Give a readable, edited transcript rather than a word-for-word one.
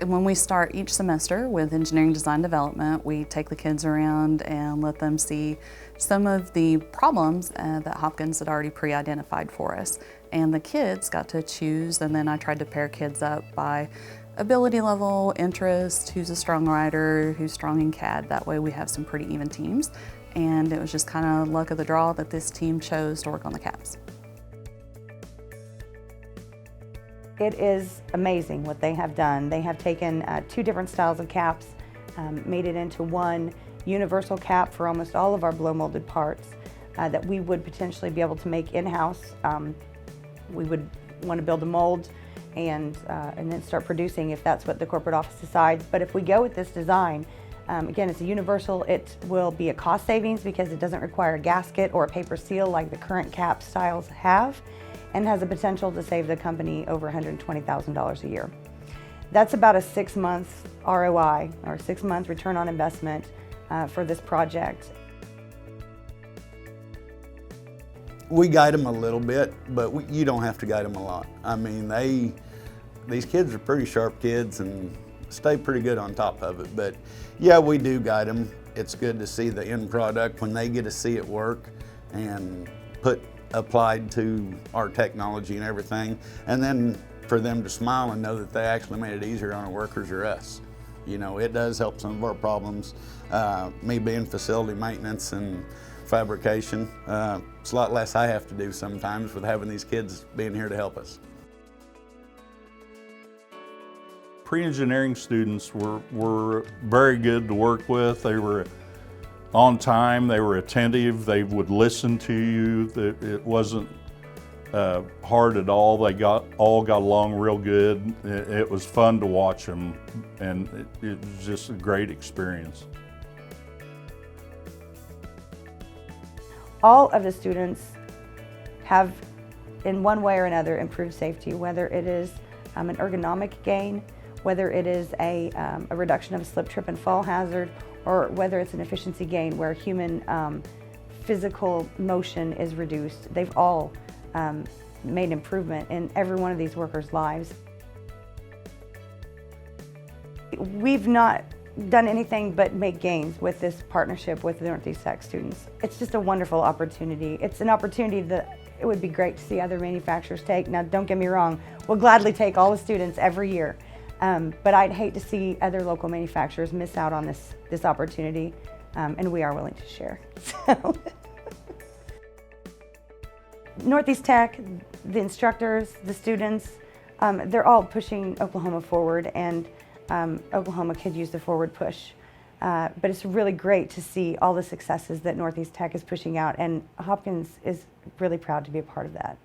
When we start each semester with engineering design development, we take the kids around and let them see some of the problems that Hopkins had already pre-identified for us. And the kids got to choose, and then I tried to pair kids up by ability level, interest, who's a strong writer, who's strong in CAD. That way we have some pretty even teams. And it was just kind of luck of the draw that this team chose to work on the caps. It is amazing what they have done. They have taken two different styles of caps, made it into one universal cap for almost all of our blow molded parts that we would potentially be able to make in-house. We would want to build a mold and then start producing if that's what the corporate office decides. But if we go with this design, again, it's a universal. It will be a cost savings because it doesn't require a gasket or a paper seal like the current cap styles have, and has the potential to save the company over $120,000 a year. That's about a 6-month ROI, or 6-month return on investment for this project. We guide them a little bit, but you don't have to guide them a lot. I mean, these kids are pretty sharp kids and stay pretty good on top of it. But yeah, we do guide them. It's good to see the end product when they get to see it work and applied to our technology and everything. And then for them to smile and know that they actually made it easier on our workers or us. You know, it does help some of our problems. Me being facility maintenance and fabrication, it's a lot less I have to do sometimes with having these kids being here to help us. Pre-engineering students were very good to work with. They were on time, they were attentive, they would listen to you. It wasn't hard at all. They all got along real good. It was fun to watch them, and it was just a great experience. All of the students have, in one way or another, improved safety, whether it is an ergonomic gain, whether it is a reduction of a slip, trip, and fall hazard, or whether it's an efficiency gain where human physical motion is reduced. They've all made improvement in every one of these workers' lives. We've not done anything but make gains with this partnership with the Northeast Tech students. It's just a wonderful opportunity. It's an opportunity that it would be great to see other manufacturers take. Now, don't get me wrong, we'll gladly take all the students every year. But I'd hate to see other local manufacturers miss out on this opportunity, and we are willing to share. So. Northeast Tech, the instructors, the students, they're all pushing Oklahoma forward, and Oklahoma could use the forward push. But it's really great to see all the successes that Northeast Tech is pushing out, and Hopkins is really proud to be a part of that.